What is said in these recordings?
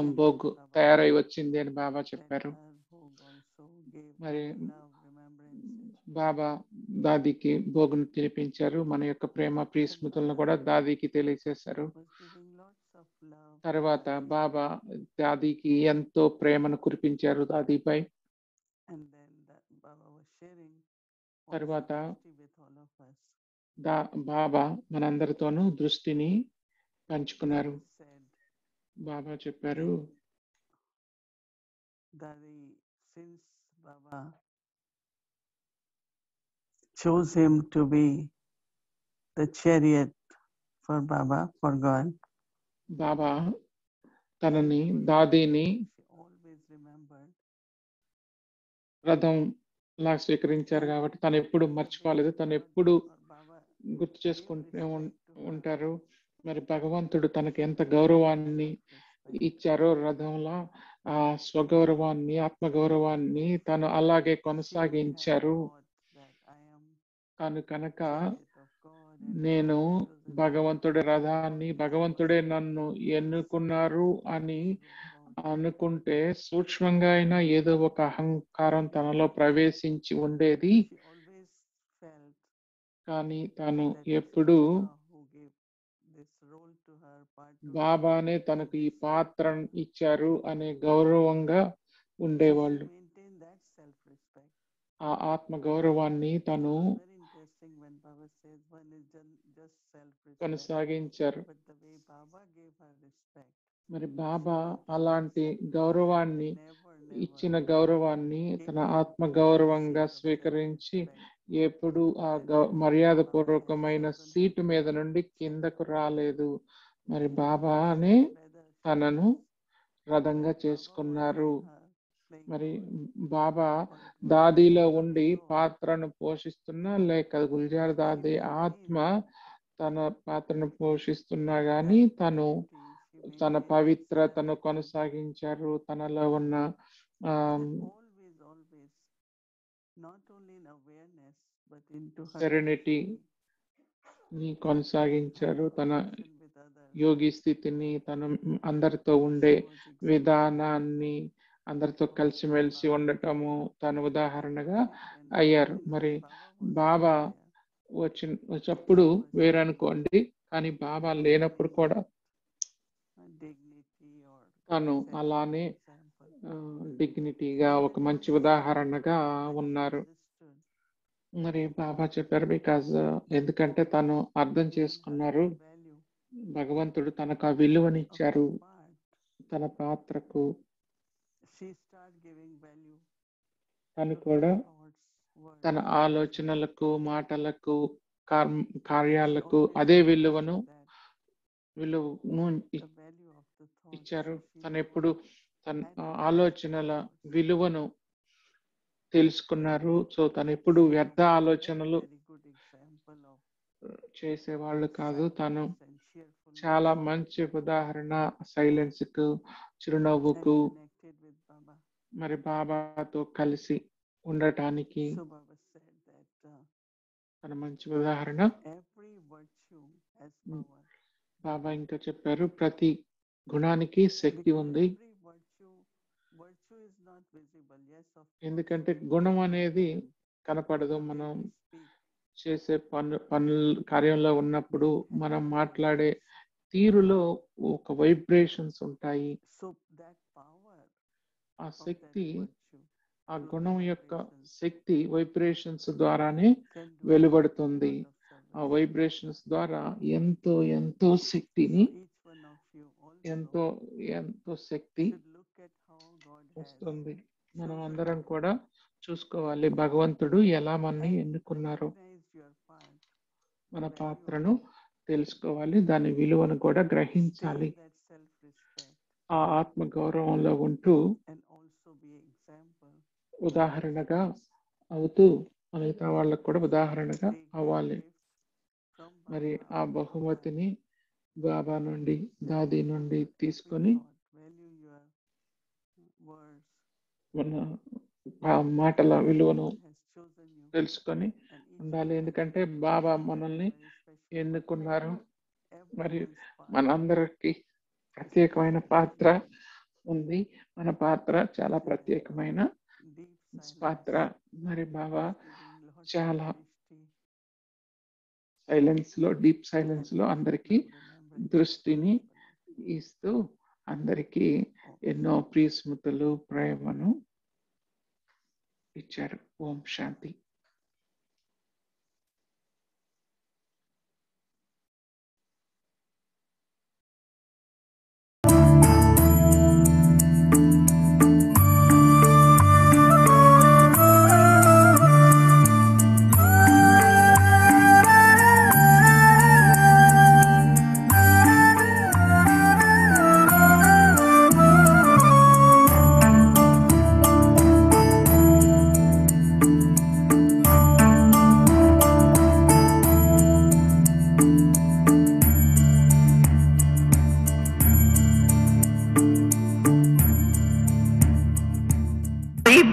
మొత్తం బోగు తయారై వచ్చింది అని బాబా చెప్పారు. మరి బాబా దాదీకి భోగును తినిపించారు. మన యొక్క ప్రేమ ప్రియస్మృతులను కూడా దాదీకి తెలియజేశారు. తర్వాత బాబా దాదీకి ఎంతో ప్రేమను కురిపించారు దాదీపై. తర్వాత బాబా మనందరితోనూ దృష్టిని పంచుకున్నారు. బాబా చెప్పారు, chose him to be the chariot for Baba, for God. బాబా తనని దాదీని రథం లా స్వీకరించారు కాబట్టి తను ఎప్పుడు మర్చిపోలేదు, తను ఎప్పుడు గుర్తు చేసుకుంటూ ఉంటారు. మరి భగవంతుడు తనకి ఎంత గౌరవాన్ని ఇచ్చారో రథంలా ఆ స్వగౌరవాన్ని, ఆత్మగౌరవాన్ని తను అలాగే కొనసాగించారు. కనుక నేను భగవంతుడి రథాన్ని, భగవంతుడే నన్ను ఎన్నుకున్నారు అని అనుకుంటే సూక్ష్మంగా అయినా ఏదో ఒక అహంకారం తనలో ప్రవేశించి ఉండేది. కానీ తను ఎప్పుడు బాబానే తనకు ఈ పాత్రను ఇచ్చారు అనే గౌరవంగా ఉండేవాళ్ళు. ఆ ఆత్మ గౌరవాన్ని తను కొనసాగించారు. మరి బాబా అలాంటి గౌరవాన్ని ఇచ్చిన గౌరవాన్ని తన ఆత్మ గౌరవంగా స్వీకరించి ఎప్పుడు ఆ మర్యాద పూర్వకమైన సీటు మీద నుండి కిందకు రాలేదు. మరి బాబానే తనను రథంగా చేసుకున్నారు. మరి బాబా దాదీలో ఉండి పాత్రను పోషిస్తున్నా లేక గుల్జార్ దాదీ ఆత్మ తన పాత్రను పోషిస్తున్నా గాని తను తన పవిత్రతను కొనసాగించారు. తనలో ఉన్న సెరెనిటీ ని కొనసాగించారు. తన యోగి స్థితిని, తన అందరితో ఉండే విధానాన్ని, అందరితో కలిసిమెలిసి ఉండటము తను ఉదాహరణగా అయ్యారు. మరి బాబా వచ్చినప్పుడు వేరనుకోండి, కానీ బాబా లేనప్పుడు కూడా తను అలానే డిగ్నిటీగా ఒక మంచి ఉదాహరణగా ఉన్నారు. మరి బాబా చెప్పారు ఎందుకంటే తను అర్థం చేసుకున్నారు, భగవంతుడు తనకు ఆ విలువనిచ్చారు. తన పాత్రకు తను కూడా తన ఆలోచనలకు, మాటలకు, కార్యాలకు అదే విలువను ఇచ్చారు. తను ఎప్పుడు తన ఆలోచనల విలువను తెలుసుకున్నారు. సో తను ఎప్పుడు వ్యర్థ ఆలోచనలు చేసేవాళ్ళు కాదు. తను చాలా మంచి ఉదాహరణ సైలెన్స్ కు, చిరునవ్వుకు, మరి బాబాతో కలిసి ఉండటానికి తన మంచి ఉదాహరణ. బాబా ఇంకా చెప్పారు, ప్రతి గుణానికి శక్తి ఉంది. ఎందుకంటే గుణం అనేది కనపడదు. మనం చేసే కార్యంలో ఉన్నప్పుడు మనం మాట్లాడే తీరులో ఒక వైబ్రేషన్స్ ఉంటాయి. ఆ శక్తి, ఆ గుణం యొక్క శక్తి వైబ్రేషన్స్ ద్వారానే వెలువడుతుంది. ఆ వైబ్రేషన్స్ ద్వారా ఎంతో ఎంతో శక్తిని, ఎంతో శక్తి వస్తుంది. మనం అందరం కూడా చూసుకోవాలి భగవంతుడు ఎలా మనని ఎన్నుకున్నారో. మన పాత్రను తెలుసుకోవాలి, దాని విలువను కూడా గ్రహించాలి. ఆ ఆత్మ గౌరవంలో ఉంటూ ఉదాహరణగా అవుతూ మిగతా వాళ్ళకు కూడా ఉదాహరణగా అవ్వాలి. మరి ఆ బహుమతిని బాబా నుండి, దాది నుండి తీసుకొని మన మాటల విలువను తెలుసుకొని ఉండాలి. ఎందుకంటే బాబా మనల్ని ఎన్నుకున్నారు. మరి మనందరికి ప్రత్యేకమైన పాత్ర ఉంది. మన పాత్ర చాలా ప్రత్యేకమైన పాత్ర. మరి బాబా చాలా డీప్ సైలెన్స్ లో అందరికీ దృష్టిని ఇస్తూ అందరికీ ఎన్నో ప్రియ స్మృతులు, ప్రేమను ఇచ్చారు. ఓం శాంతి.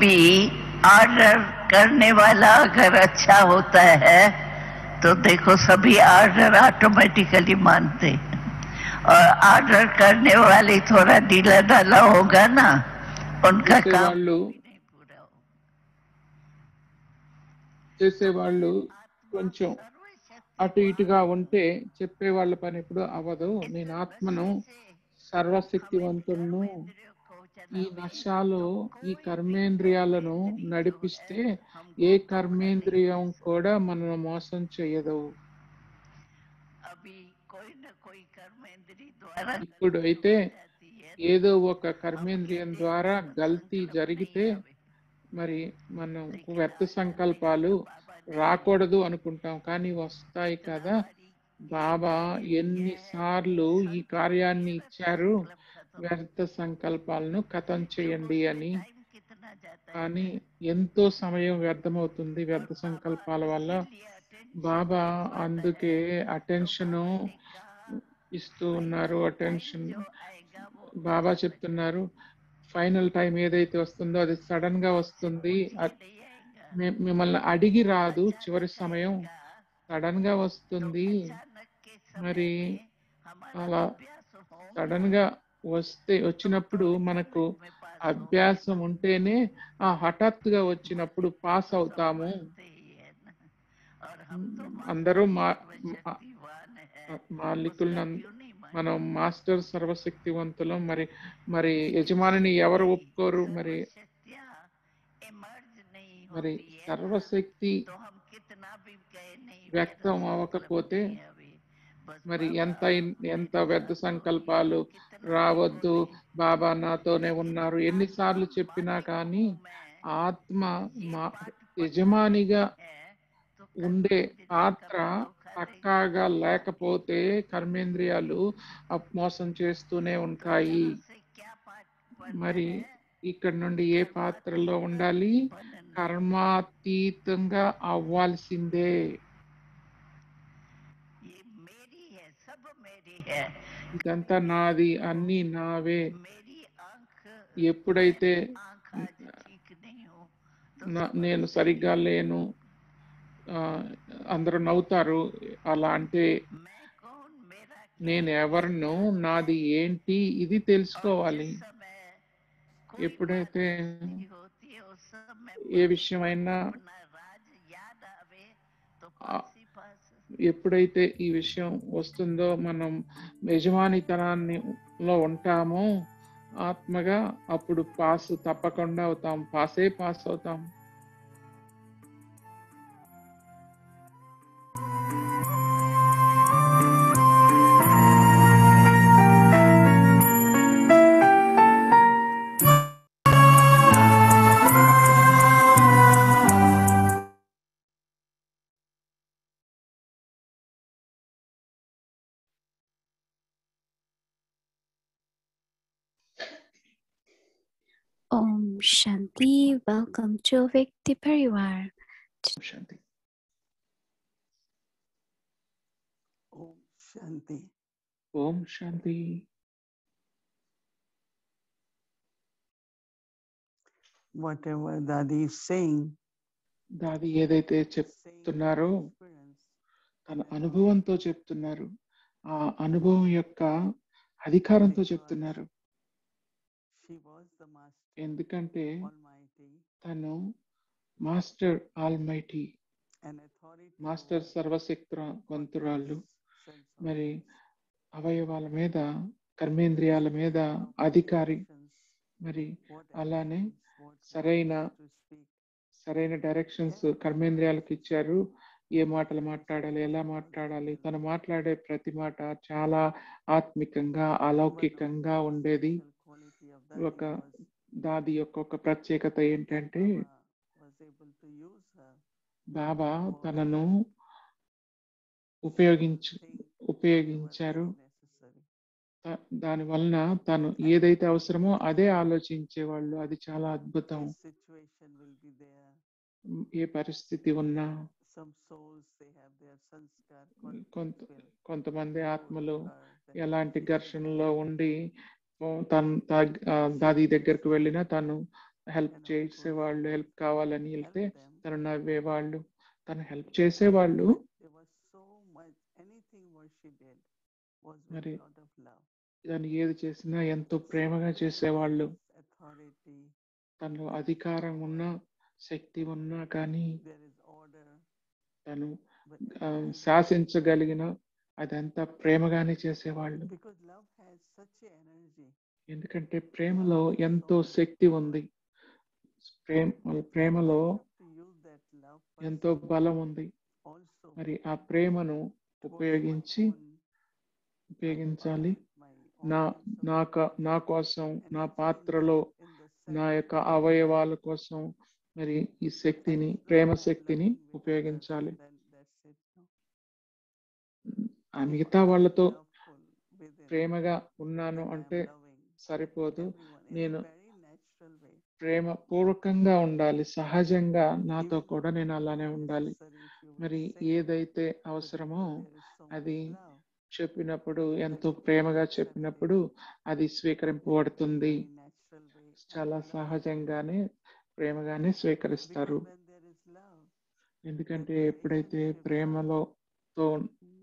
भी ऑर्डर करने वाला अगर अच्छा होता है तो देखो सभी ऑर्डर ऑटोमेटिकली मानते हैं, और ऑर्डर करने वाले थोड़ा ढीला ढाला होगा ना, उनका काम नहीं पूरा हो। చేసేవాళ్ళు కొంచెం అటు ఇటుగా ఉంటే చెప్పేవాళ్ళ పని ఎప్పుడు అవ్వదు. నేను ఆత్మను సర్వశక్తివంతులను, ఈ నశాలు ఈ కర్మేంద్రియాలను నడిపిస్తే ఏ కర్మేంద్రియం కూడా మనను మోసం చేయదు. ఇప్పుడు అయితే ఏదో ఒక కర్మేంద్రియం ద్వారా గల్తీ జరిగితే మరి మనం వ్యర్థ సంకల్పాలు రాకూడదు అనుకుంటాం, కానీ వస్తాయి కదా. బాబా ఎన్నిసార్లు ఈ కార్యాన్ని ఇచ్చారు, వ్యర్థ సంకల్పాలను ఖతం చేయండి అని. కానీ ఎంతో సమయం వ్యర్థమవుతుంది వ్యర్థ సంకల్పాల వల్ల. బాబా అందుకే అటెన్షన్ ఇస్తూ ఉన్నారు. అటెన్షన్ బాబా చెప్తున్నారు, ఫైనల్ టైం ఏదైతే వస్తుందో అది సడన్ గా వస్తుంది. మిమ్మల్ని అడిగి రాదు, చివరి సమయం సడన్ గా వస్తుంది. మరి అలా సడన్ గా వచ్చినప్పుడు మనకు అభ్యాసం ఉంటేనే ఆ హఠాత్తుగా వచ్చినప్పుడు పాస్ అవుతాము. అందరూ మాలికులను మనం మాస్టర్ సర్వశక్తివంతులం. మరి యజమానిని ఎవరు ఒప్పుకోరు? మరి సర్వశక్తి వ్యక్తం అవ్వకపోతే మరి ఎంత వ్యర్థ సంకల్పాలు రావద్దు, బాబా నాతోనే ఉన్నారు ఎన్నిసార్లు చెప్పినా కానీ ఆత్మ యజమానిగా ఉండే పాత్ర పక్కాగా లేకపోతే కర్మేంద్రియాలు మోసం చేస్తూనే ఉంటాయి. మరి ఇక్కడ నుండి ఏ పాత్రలో ఉండాలి? కర్మాతీతంగా అవ్వాల్సిందే. ఇదంతా నాది, అన్ని నావే. ఎప్పుడైతే నేను సరిగ్గా లేను, అందరూ నవ్వుతారు అలా అంటే, నేను ఎవరిను, నాది ఏంటి, ఇది తెలుసుకోవాలి. ఎప్పుడైతే ఏ విషయమైనా ఎప్పుడైతే ఈ విషయం వస్తుందో మనం యజమానితనాన్ని ఉంటామో ఆత్మగా, అప్పుడు పాస్ తప్పకుండా అవుతాం, పాస్ అవుతాం. Om Shanti. Welcome to Vyakti Parivar. Shanti. Om Shanti. Om Shanti. Whatever Dadi is saying, దాది ఏదైతే చెప్తున్నారో తన అనుభవంతో చెప్తున్నారు, ఆ అనుభవం యొక్క అధికారంతో చెప్తున్నారు. ఎందుకంటే Almighty, తను master almighty, an authority master over సర్వశక్తివంతురాలు. sense మరి organs, అవయవాల మీద, కర్మేంద్రియాల మీద అధికారి. directions, మరి what అలానే actions, what సరైన sentences to speak. సరైన డైరెక్షన్స్ కర్మేంద్రియాలకు ఇచ్చారు. ఏ మాటలు మాట్లాడాలి, ఎలా మాట్లాడాలి. తను మాట్లాడే ప్రతి మాట చాలా ఆత్మికంగా, అలౌకికంగా ఉండేది. Special quality of that ఒక was దాది యొక్క ఒక ప్రత్యేకత ఏంటంటే Baba was able to use her Baba for తనను thing ఉపయోగించారు. whatever is necessary. దాని వలన తను ఏదైతే అవసరమో అదే ఆలోచించేవాళ్ళు. అది చాలా అద్భుతం. His situation will be there. ఏ పరిస్థితి ఉన్నా Some souls, they have their sanskar కొంతమంది ఆత్మలు conflict ఎలాంటి ఘర్షణలో ఉండి తను దాది దగ్గరకు వెళ్ళినా తను హెల్ప్ చేసేవాళ్ళు. హెల్ప్ కావాలని వెళ్తే తను నవ్వేవాళ్ళు, తను హెల్ప్ చేసేవాళ్ళు. There was so much, anything what she did was మరి with a lot of love. తను ఏది చేసినా ఎంతో ప్రేమగా చేసేవాళ్ళు. Authority, తనలో అధికారం ఉన్నా, శక్తి ఉన్నా కానీ there is order, తను but శాసించగలిగిన అదంతా ప్రేమగానే చేసేవాళ్ళు. because love has such a energy. ఎందుకంటే ప్రేమలో ఎంతో శక్తి ఉంది. ప్రేమలో To use that love ఎంతో బలం ఉంది. also మరి ఆ ప్రేమను ఉపయోగించాలి. నా కోసం, నా పాత్రలో, నా యొక్క అవయవాల కోసం మరి ఈ శక్తిని, ప్రేమ శక్తిని ఉపయోగించాలి. ఆ మిగతా వాళ్ళతో ప్రేమగా ఉన్నాను అంటే సరిపోదు. నేను ప్రేమ పూర్వకంగా ఉండాలి. సహజంగా నాతో కూడా నేను అలానే ఉండాలి. మరి ఏదైతే అవసరమో అది చెప్పినప్పుడు, ఎంతో ప్రేమగా చెప్పినప్పుడు అది స్వీకరింపబడుతుంది. చాలా సహజంగానే ప్రేమగానే స్వీకరిస్తారు. ఎందుకంటే ఎప్పుడైతే ప్రేమలో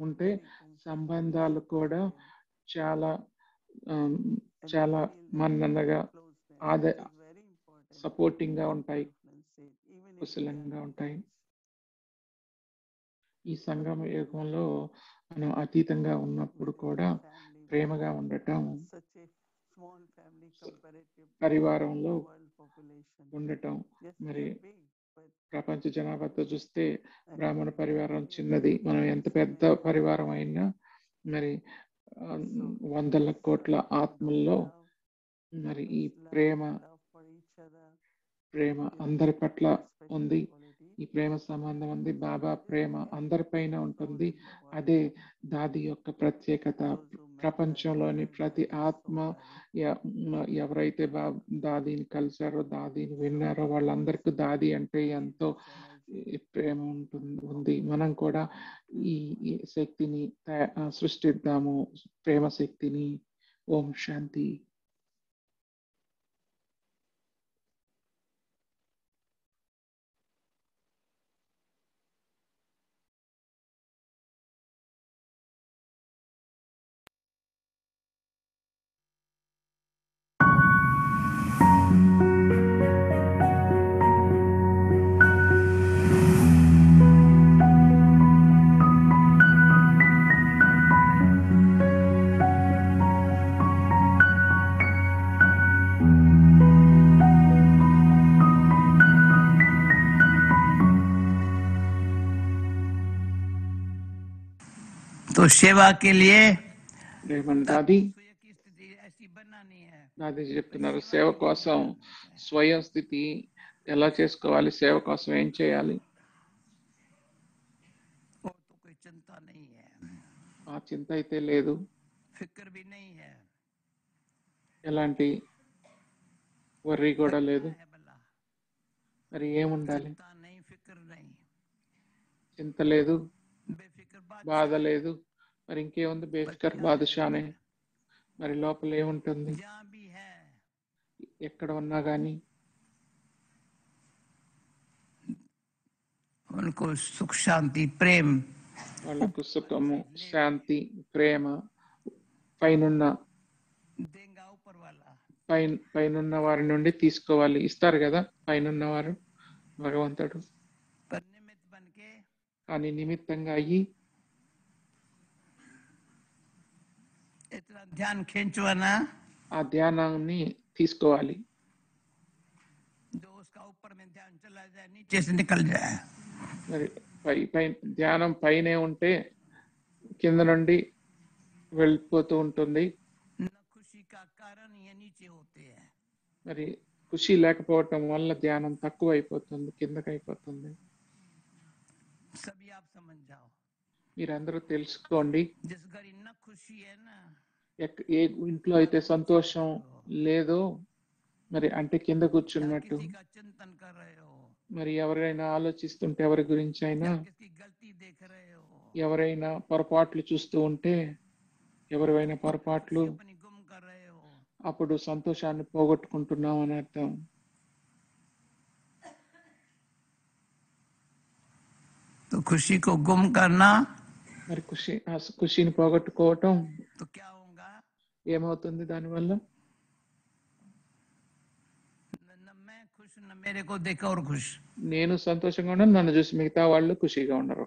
ఉంటే సంబంధాలు కూడా చాలా చాలా మన్ననగా, సపోర్టింగ్ గా ఉంటాయి, కుశలంగా ఉంటాయి. ఈ సంగమ యుగంలో మనం అతీతంగా ఉన్నప్పుడు కూడా ప్రేమగా ఉండటం, పరివారంలో ఉండటం. మరి ప్రపంచ జనాభాతో చూస్తే బ్రాహ్మణ పరివారం చిన్నది. మనం ఎంత పెద్ద పరివారం అయినా మరి వందల కోట్ల ఆత్మల్లో మరి ఈ ప్రేమ అందరి పట్ల ఉంది. ఈ ప్రేమ సంబంధం ఉంది. బాబా ప్రేమ అందరిపైన ఉంటుంది. అదే దాది యొక్క ప్రత్యేకత. ప్రపంచంలోని ప్రతి ఆత్మ ఎవరైతే దాదిని కలిసారో, దాదిని విన్నారో వాళ్ళందరికీ దాది అంటే ఎంతో ప్రేమ ఉంది. మనం కూడా ఈ శక్తిని సృష్టిద్దాము, ప్రేమ శక్తిని. ఓం శాంతి. तो सेवा के लिए దాది చెప్తున్నారు, సేవ కోసం స్వయం స్థితి ఎలా చేసుకోవాలి, సేవ కోసం ఏం చేయాలి. ఆ చింత అయితే లేదు, ఎలాంటి వర్రీ కూడా లేదు. మరి ఏముండాలి? చింత లేదు, బాధ లేదు, మరి ఇంకేముంది? బేఫికర్ బాదుషానే. మరి లోపల ఏముంటుంది? ఎక్కడ ఉన్నా కానీ సుఖ శాంతి ప్రేమ, వాళ్ళకు సుఖము, శాంతి, ప్రేమ పైనున్న పైనున్న వారి నుండి తీసుకోవాలి. ఇస్తారు కదా పైనున్న వారు భగవంతుడు. पर निमित्त बन के కానీ నిమిత్తంగా అయ్యి इतना ध्यान खींचवा ना ఆ ధ్యానాన్ని తీసుకోవాలి. जो उसका ऊपर में ध्यान चला जाए नीचे से निकल जाए. మరి పై ధ్యానం పైనే ఉంటే కింద నుండి వెళ్ళిపోతూ ఉంటుంది. न खुशी का कारण ये नीचे होते हैं. మరి ఖుషి లేకపోవటం వల్ల ధ్యానం తక్కువ అయిపోతుంది, కిందకి అయిపోతుంది. सभी आप समझ जाओ. మీరందరూ తెలుసుకోండి. जिस घर न खुशी है ना ఏ ఇంట్లో అయితే సంతోషం లేదో మరి అంటే కింద కూర్చున్నట్టు. किसी का चिंतन कर रहे हो, మరి ఎవరైనా ఆలోచిస్తుంటే ఎవరి గురించి అయినా, किसकी गलती देख रहे हो, ఎవరైనా పొరపాట్లు చూస్తూ ఉంటే, ఎవరైనా పొరపాట్లు, अपनी गुम कर रहे हो. అప్పుడు సంతోషాన్ని పోగొట్టుకుంటున్నాం అని అర్థం. तो खुशी को गुम करना మరి ఖుషిని పోగొట్టుకోవటం तो क्या होगा? ఏమవుతుంది దానివల్ల? न मैं खुश न मेरे को देख और खुश. నేను సంతోషంగా ఉన్నాను, నన్ను చూసి మిగతా వాళ్ళు ఖుషిగా ఉండరు.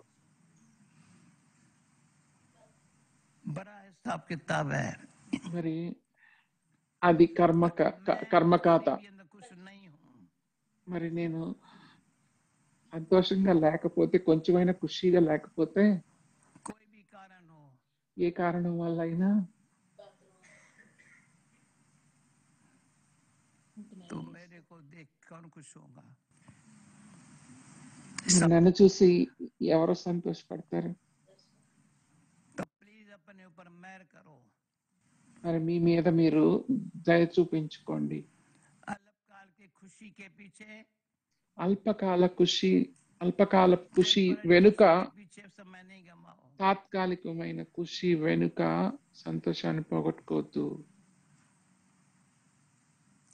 बड़ा हिसाब किताब है. మరి అది కర్మకాత. मैं खुश नहीं हूँ. మరి నేను సంతోషంగా లేకపోతే, కొంచెమైనా ఖుషిగా లేకపోతే, कोई भी कारण हो, ఏ కారణం వల్ల అయినా तो मेरे को देख कौन खुश होगा? నన్ను చూసి ఎవరు సంతోషపడతారు? तो प्लीज अपने ऊपर मेहर करो. మరి మీ మీద మీరు దయ చూపించుకోండి. अल्पकाल की खुशी के पीछे అల్పకాల ఖుషి వెనుక, पीछे समय नहीं गमाओ. తాత్కాలికమైన ఖుషి వెనుక సంతోషాన్ని పోగొట్టుకోవద్దు.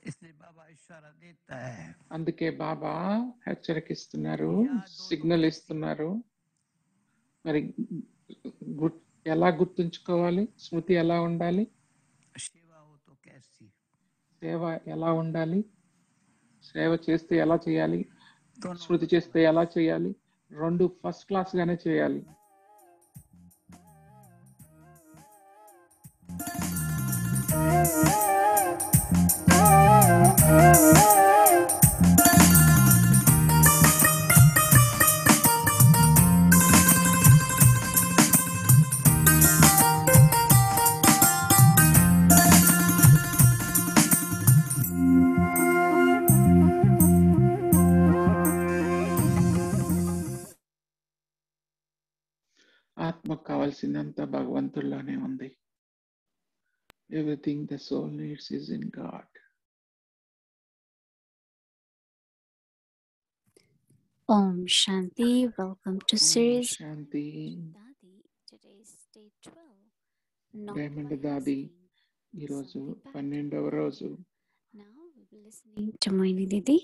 इसलिए बाबा इशारा देता है. అందుకే బాబా హెచ్చరికిస్తున్నారు, సిగ్నల్ ఇస్తున్నారు. మరి ఎలా గుర్తుంచుకోవాలి? స్మృతి ఎలా ఉండాలి? सेवा हो तो कैसी? సేవ ఎలా ఉండాలి? సేవ చేస్తే ఎలా చేయాలి? दोनों స్మృతి చేస్తే ఎలా చేయాలి? రెండు ఫస్ట్ క్లాస్ గానే చేయాలి. ఆత్మకు కావాల్సిందంతా భగవంతుల్లోనే ఉంది. Everything the soul needs is in God. Om Shanti. Welcome to series Shanti. Dadi. Today's day 12. Not diamond by Dadi asking. ఈరోజు Something back. 12వ రోజు. Now we'll be listening to Moini Didi.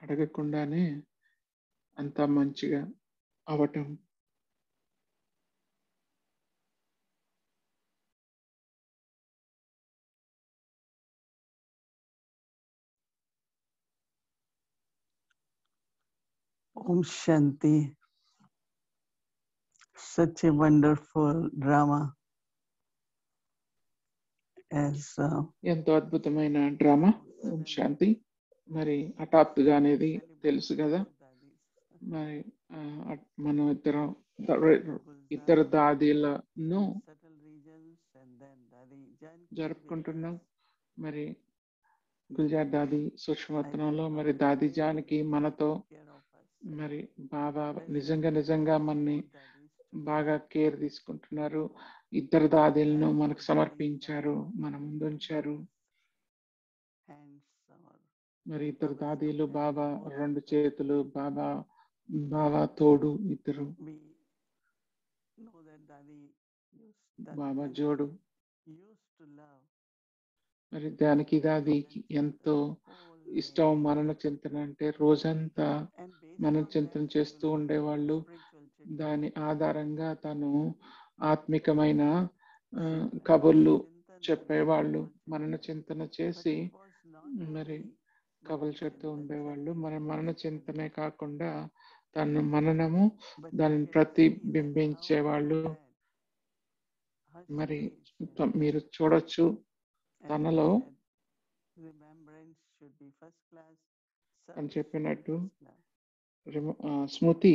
అడగకుండానే అంతా మంచిగా అవటం. Om Shanti. Such a wonderful drama as ఎంతో అద్భుతమైన drama. ఓం శాంతి. మరి హఠాత్తుగా అనేది తెలుసు కదా. మరి మనం ఇద్దరు దాదీలను జరుపుకుంటున్నాం. మరి గుల్జార్ దాది సూక్ష్మరత్నంలో, మరి దాది జానకి మనతో, మరి బాబా నిజంగా మనని బాగా కేర్ తీసుకుంటున్నారు. ఇద్దరు దాదీలను మనకు సమర్పించారు, మన ముందు ఉంచారు. మరి ఇద్దరు దాదీలు, బాబా రెండు చేతులు, బాబా తోడు, ఇద్దరు బాబా జోడు. మరి దానికి దాదికి ఎంతో ఇష్టం మరణ చింతన అంటే. రోజంతా మరణ చింతన చేస్తూ ఉండేవాళ్ళు. దాని ఆధారంగా తను ఆత్మికమైన కబుర్లు చెప్పేవాళ్ళు, మరణ చింతన చేసి మరి కబుర్లు చెప్తూ ఉండేవాళ్ళు. మన మరణ చింతనే కాకుండా తన మననము దానిని ప్రతిబింబించేవాళ్ళు. మరి మీరు చూడొచ్చు తనలో అని చెప్పినట్టు స్మృతి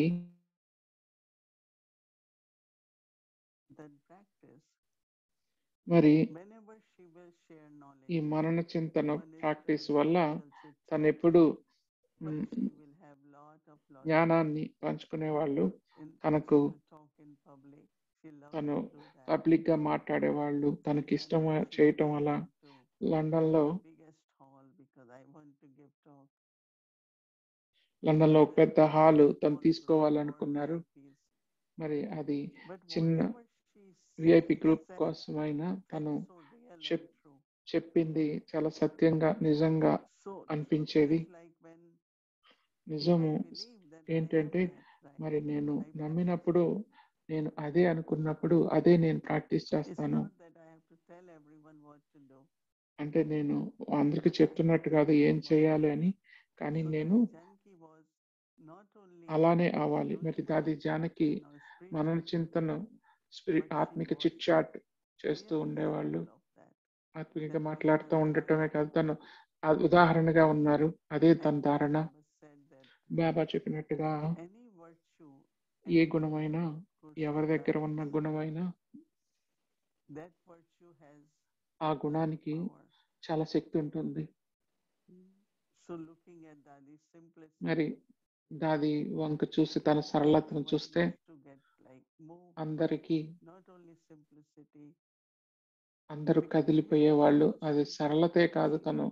మరి ఈ మరణ చింతన ప్రాక్టీస్ వల్ల తను ఎప్పుడు జ్ఞానాన్ని పంచుకునేవాళ్ళు. తనకు తను పబ్లిక్ గా మాట్లాడేవాళ్ళు. తనకి ఇష్టం చేయటం వల్ల లండన్ లో ఒక పెద్ద హాలు తను తీసుకోవాలనుకున్నారు. మరి అది చిన్న విఐపి గ్రూప్ కోసమైనా తను చెప్పింది చాలా సత్యంగా నిజంగా అనిపించేది. నిజము ఏంటంటే మరి నేను నమ్మినప్పుడు, నేను అదే అనుకున్నప్పుడు అదే నేను ప్రాక్టీస్ చేస్తాను. అంటే నేను అందరికి చెప్తున్నట్టు కాదు ఏం చేయాలి అని, కానీ నేను అలానే అవ్వాలి. మరి దాది జానకి మనన చింతన ఆత్మిక చిట్ చాట్ చేస్తూ ఉండేవాళ్ళు. ఆత్మికంగా మాట్లాడుతూ ఉండటమే కాదు, తను ఉదాహరణగా ఉన్నారు. అదే తన ధారణ. బాబా చెప్పినట్టుగా ఏ గుణమైనా, ఎవరి దగ్గర ఉన్న గుణమైనా ఆ గుణానికి చాలా శక్తి ఉంటుంది. మరి దాది వంక చూసి తన సరళతను చూస్తే అందరూ కదిలిపోయేవాళ్ళు. అది సరళతే కాదు, తను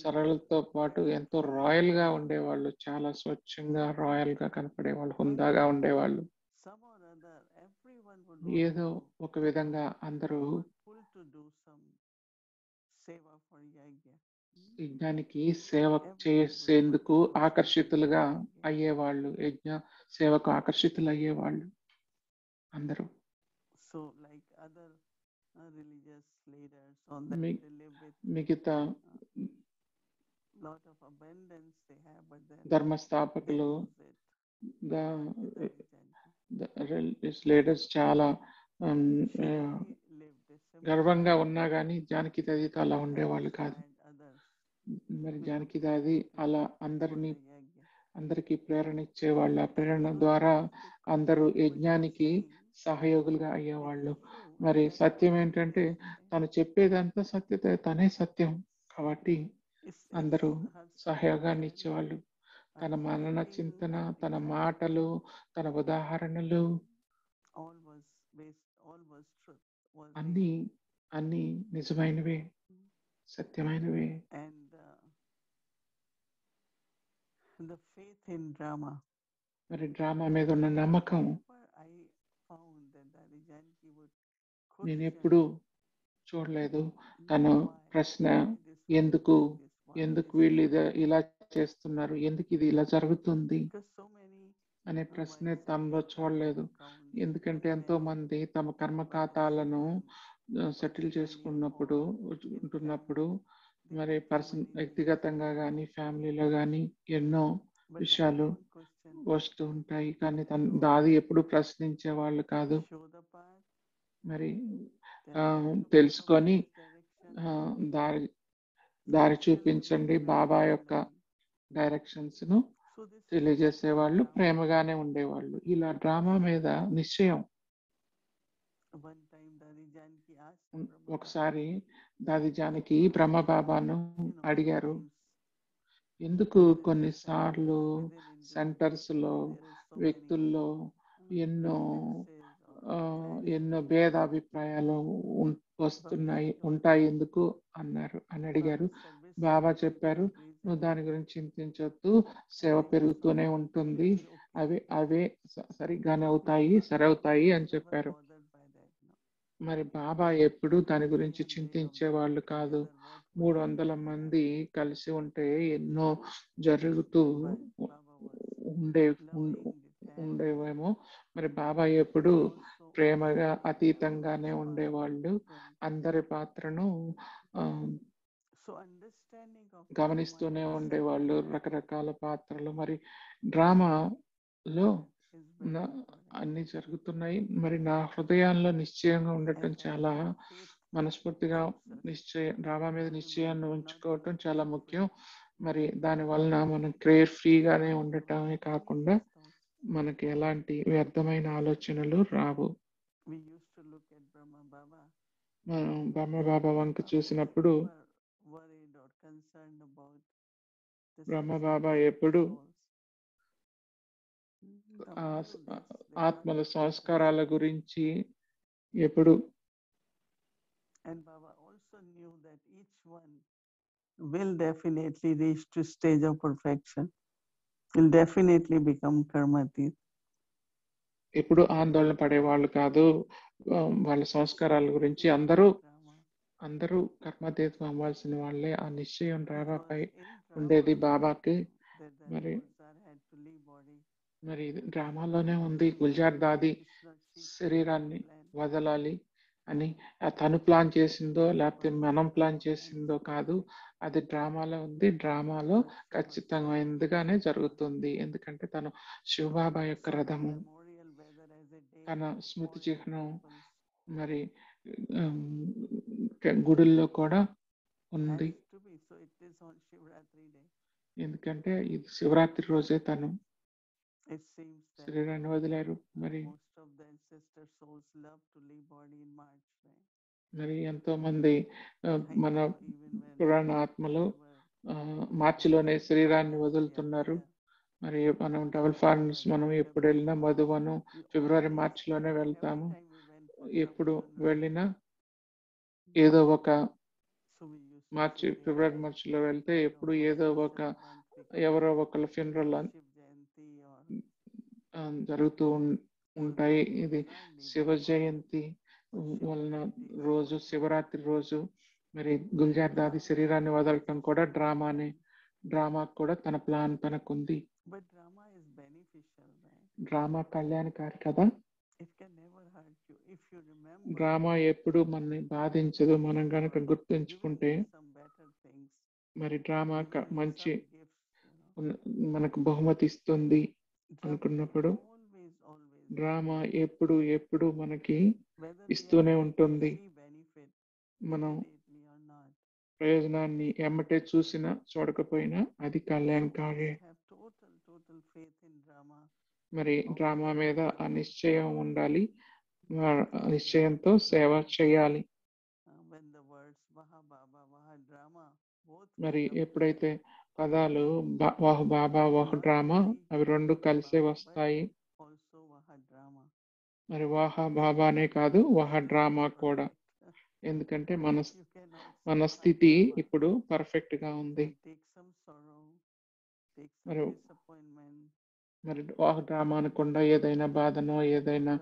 సరళతో పాటు ఎంతో రాయల్ గా ఉండేవాళ్ళు. చాలా స్వచ్ఛంగా రాయల్ గా కనపడేవాళ్ళు, హుందాగా ఉండేవాళ్ళు. ఏదో ఒక విధంగా అందరూ యజ్ఞానికి సేవ చేసేందుకు ఆకర్షితులుగా అయ్యేవాళ్ళు. యజ్ఞ సేవకు ఆకర్షితులు అయ్యేవాళ్ళు అందరూ. మిగతా ధర్మస్థాపకులు లీడర్స్ చాలా గర్వంగా ఉన్నా కానీ జానకి దాదితో అలా ఉండేవాళ్ళు కాదు. మరి జానకి దాది అలా అందరికీ ప్రేరణ ఇచ్చేవాళ్ళు. ఆ ప్రేరణ ద్వారా అందరూ యజ్ఞానికి సహయోగులుగా అయ్యేవాళ్ళు. మరి సత్యం ఏంటంటే తను చెప్పేదంతా సత్యత, తనే సత్యం కాబట్టి అందరూ సహయోగాన్ని ఇచ్చేవాళ్ళు. తన మనన చింతన, తన మాటలు, తన ఉదాహరణలు అన్ని నిజమైనవే, సత్యమైనవే. మరి డ్రామా మీద ఉన్న నమ్మకం నేను ఎప్పుడూ చూడలేదు. తన ప్రశ్న ఎందుకు వీళ్ళు ఇలా చేస్తున్నారు, ఎందుకు ఇది ఇలా జరుగుతుంది అనే ప్రశ్న తనలో చూడలేదు. ఎందుకంటే ఎంతో మంది తమ కర్మ ఖాతాలను సెటిల్ ఉంటున్నప్పుడు మరి వ్యక్తిగతంగా కానీ ఫ్యామిలీలో కానీ ఎన్నో విషయాలు వస్తూ ఉంటాయి. కానీ దాది ఎప్పుడు ప్రశ్నించే వాళ్ళు కాదు. మరి తెలుసుకొని దారి చూపించండి, బాబా యొక్క డైరెక్షన్స్ ను తెలియజేసేవాళ్ళు, ప్రేమగానే ఉండేవాళ్ళు. ఇలా డ్రామా మీద నిశ్చయం. ఒకసారి దాది జానకి బ్రహ్మబాబాను అడిగారు, ఎందుకు కొన్నిసార్లు సెంటర్స్ లో వ్యక్తుల్లో ఎన్నో భేదాభిప్రాయాలు ఉంటాయి ఎందుకు అని అడిగారు. బాబా చెప్పారు, నువ్వు దాని గురించి చింతించొద్దు, సేవ పెరుగుతూనే ఉంటుంది, అవే సరిగ్గానే సరవుతాయి అని చెప్పారు. మరి బాబా ఎప్పుడు దాని గురించి చింతించే వాళ్ళు కాదు. 300 మంది కలిసి ఉంటే ఎన్నో జరుగుతూ ఉండేవేమో. మరి బాబా ఎప్పుడు ప్రేమగా అతీతంగానే ఉండేవాళ్ళు. అందరి పాత్రను గమనిస్తూనే ఉండేవాళ్ళు, రకరకాల పాత్రలు. మరి డ్రామాలో అన్ని జరుగుతున్నాయి. మరి నా హృదయాల్లో నిశ్చయంగా ఉండటం చాలా మనస్ఫూర్తిగా డ్రామా మీద నిశ్చయాన్ని ఉంచుకోవటం చాలా ముఖ్యం. మరి దాని వలన మనం కేర్ ఫ్రీగానే ఉండటమే కాకుండా మనకి ఎలాంటి వ్యర్థమైన ఆలోచనలు రావు. మనం బ్రహ్మబాబా వంక చూసినప్పుడు బ్రహ్మబాబా ఎప్పుడు ఆత్మల సంస్కారాల గురించి ఎప్పుడు And Baba also knew that each one will definitely reach to stage of perfection, will definitely become karmatit. ఎప్పుడు ఆందోళన పడేవాళ్ళు కాదు. వాళ్ళ సంస్కారాల గురించి అందరూ కర్మాతీతం అవ్వాల్సిన వాళ్ళే. ఆ నిశ్చయం డ్రామాపై ఉండేది బాబాకి. మరి డ్రామాలోనే ఉంది గుల్జార్ దాది శరీరాన్ని వదలాలి అని. తను ప్లాన్ చేసిందో లేకపోతే మనం ప్లాన్ చేసిందో కాదు, అది డ్రామాలో ఉంది. డ్రామాలో ఖచ్చితమైనదిగానే జరుగుతుంది. ఎందుకంటే తను శివబాబా యొక్క రథము, తన స్మృతి చిహ్నం మరి గుడుల్లో కూడా ఉంది. ఎందుకంటే ఇది శివరాత్రి రోజే తను శరీరాన్ని వదిలారు. మరి ఎంతో మంది మన పురాణ ఆత్మలు మార్చిలోనే శరీరాన్ని వదులుతున్నారు. మరి మనం డబుల్ ఫారెన్స్ మనం ఎప్పుడు వెళ్ళినా మధువనం ఫిబ్రవరి మార్చిలోనే వెళ్తాము. ఎప్పుడు వెళ్ళినా ఏదో ఒక ఫిబ్రవరి మార్చిలో వెళ్తే ఎప్పుడు ఏదో ఒక ఎవరో ఒకళ్ళ ఫ్యూనరల్ జరుగుతూ ఉంటాయి. ఇది శివ జయంతి వలన రోజు, శివరాత్రి రోజు మరి గుల్జార్ దాది శరీరాన్ని వదలటం కూడా డ్రామానే. డ్రామా కూడా తన ప్లాన్ తనకుంది. డ్రామా కళ్యాణకారి కదా. డ్రామా ఎప్పుడు మనని బాధించదు. మనం కనుక గుర్తుంచుకుంటే మరి డ్రామా మంచి మనకు బహుమతి ఇస్తుంది అనుకున్నప్పుడు డ్రామా ఎప్పుడు మనకి ఇస్తూనే ఉంటుంది. మనం ప్రయోజనాన్ని ఎమ్మటే చూసినా చూడకపోయినా అది కళ్యాణకారి. మరి డ్రామా మీద ఆ నిశ్చయం ఉండాలి. నిశ్చయంతో సేవ చేయాలి. మరి ఎప్పుడైతే పదాలు వాహు బాబా వాహు డ్రామా అవి రెండు కలిసే వస్తాయి. మరి వాహ బాబానే కాదు వాహ డ్రామా కూడా. ఎందుకంటే మన స్థితి ఇప్పుడు పర్ఫెక్ట్ గా ఉంది. మరి వాహ డ్రామా అనకుండా ఏదైనా బాధనో ఏదైనా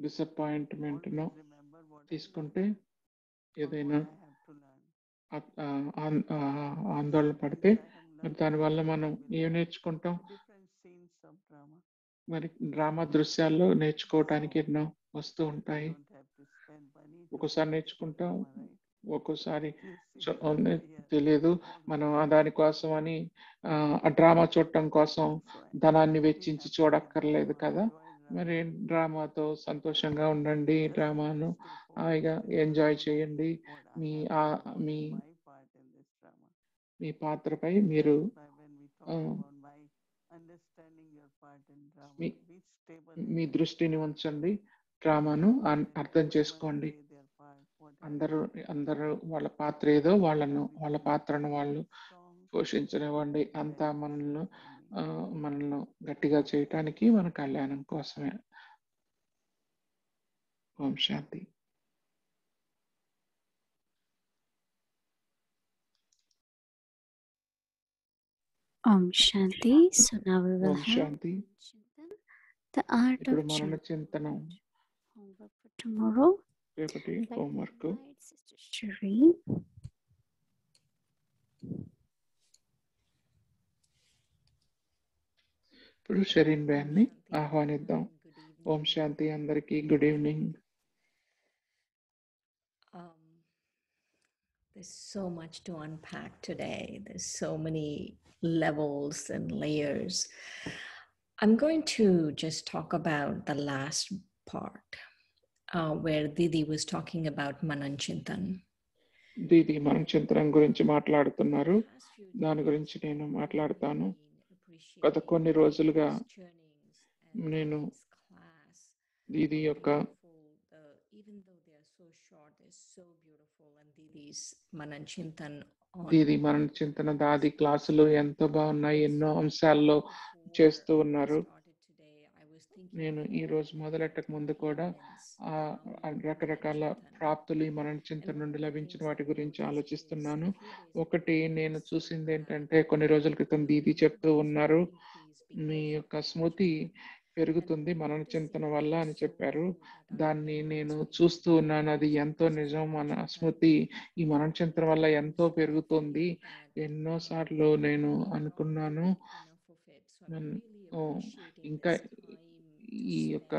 డిసప్పాయింట్మెంట్ నో తీసుకుంటే, ఏదైనా ఆందోళన పడితే మరి దానివల్ల మనం ఏం నేర్చుకుంటాం? మరి డ్రామా దృశ్యాల్లో నేర్చుకోవటానికి ఎన్నో వస్తూ ఉంటాయి. ఒక్కోసారి నేర్చుకుంటాం, ఒక్కోసారి తెలియదు. మనం దానికోసం అని ఆ డ్రామా చూడటం కోసం ధనాన్ని వెచ్చించి చూడక్కర్లేదు కదా. మరి డ్రామాతో సంతోషంగా ఉండండి, డ్రామాను హాయిగా ఎంజాయ్ చేయండి. మీ పాత్రపై మీరు మీ దృష్టిని ఉంచండి, డ్రామాను అర్థం చేసుకోండి. అందరూ వాళ్ళ పాత్ర ఏదో వాళ్ళ పాత్రను వాళ్ళు పోషించనివ్వండి. అంతా మనల్ని గట్టిగా చేయటానికి మన కళ్యాణం కోసమే. ఓం శాంతి. Om Shanti. So now we will have the art of చింతనం. Homework for tomorrow. రేపటి హోంవర్క్. Sister Shri. ఇప్పుడు షరీన్ బేన్ని ఆహ్వానిద్దాం. ఓం శాంతి అందరికీ good evening. There's so much to unpack today. There's so many levels and layers. I'm going to just talk about the last part where Didi was talking about Manan Chintan. దీది మనం చింతనం గురించి మాట్లాడుతున్నారు. దాని గురించి నేను మాట్లాడతాను. గత కొన్ని రోజులుగా నేను దీది యొక్క దీది మన చింతన దాది క్లాసులు ఎంతో బాగున్నాయి, ఎన్నో అంశాల్లో చేస్తూ ఉన్నారు. నేను ఈ రోజు మొదలెట్టక ముందు కూడా రకరకాల ప్రాప్తులు ఈ మన చింతన నుండి లభించిన వాటి గురించి ఆలోచిస్తున్నాను. ఒకటి నేను చూసింది ఏంటంటే, కొన్ని రోజుల క్రితం దీది చెప్తూ ఉన్నారు, మీ యొక్క స్మృతి పెరుగుతుంది మనన చింతన వల్ల అని చెప్పారు. దాన్ని నేను చూస్తూ ఉన్నాను, అది ఎంతో నిజం. మన స్మృతి ఈ మనన చింతన వల్ల ఎంతో పెరుగుతుంది. ఎన్నోసార్లు నేను అనుకున్నాను, ఇంకా ఈ యొక్క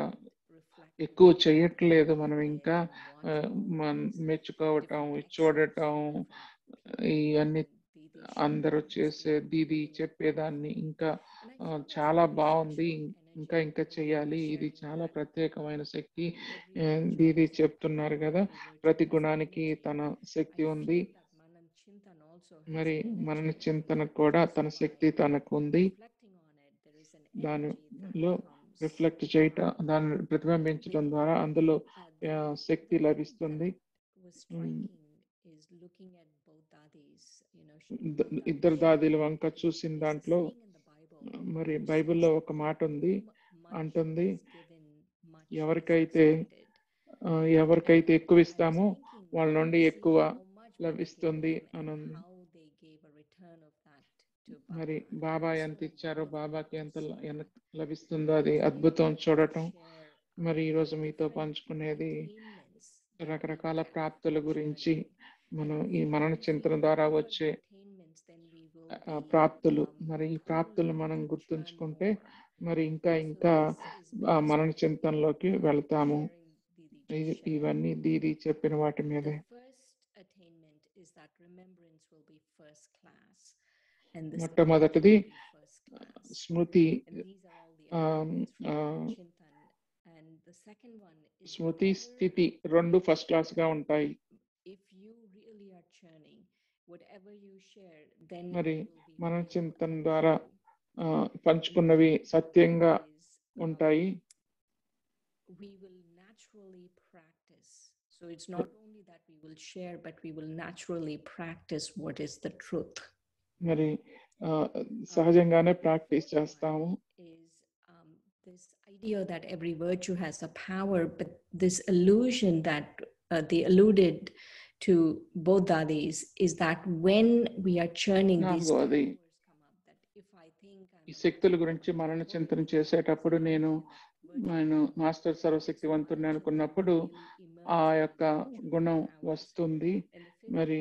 ఎక్కువ చేయట్లేదు మనం, ఇంకా మెచ్చుకోవటం, చూడటం, ఇవన్నీ అందరూ చేసే దీది చెప్పేదాన్ని ఇంకా చాలా బాగుంది, ఇంకా ఇంకా చేయాలి, ఇది చాలా ప్రత్యేకమైన శక్తి. దీది చెప్తున్నారు కదా, ప్రతి గుణానికి తన శక్తి ఉంది, మరి మన చింతన కూడా తన శక్తి తనకు ఉంది. దానిలో రిఫ్లెక్ట్ చేయటం, దాన్ని ప్రతిబింబించడం ద్వారా అందులో శక్తి లభిస్తుంది. ఇద్దరు దాదీల వంక చూసిన దాంట్లో మరి బైబిల్లో ఒక మాట ఉంది, అంటుంది, ఎవరికైతే ఎక్కువ ఇస్తామో వాళ్ళ నుండి ఎక్కువ లభిస్తుంది అని. మరి బాబా ఎంత ఇచ్చారో బాబాకి ఎంత లభిస్తుందో అది అద్భుతం చూడటం. మరి ఈరోజు మీతో పంచుకునేది రకరకాల ప్రాప్తుల గురించి. మనం ఈ మనన చింతన ద్వారా వచ్చే ప్రాప్తులు, మరి ఈ ప్రాప్తులు మనం గుర్తుంచుకుంటే మరి ఇంకా ఇంకా మనన చింతనలోకి వెళ్తాము. ఇవన్నీ దీది చెప్పిన వాటి మీదే. మొట్టమొదటిది స్మృతి, స్మృతి స్థితి రెండు ఫస్ట్ క్లాస్ గా ఉంటాయి. మరి మన చింతన ద్వారా పంచుకున్నవి సత్యంగా ఉంటాయి. So it's not only that we will share, but we will naturally practice what is the truth. మరి సహజంగానే ప్రాక్టీస్ చేస్తాము. This idea that every virtue has a power, but this illusion that they alluded to both dadis is that when we are churning these ఈ శక్తుల గురించి మనన చింతన చేసేటప్పుడు నేను మాస్టర్ సర్వశక్తివంతుడిని అనుకున్నప్పుడు ఆ యొక్క గుణం వస్తుంది. మరి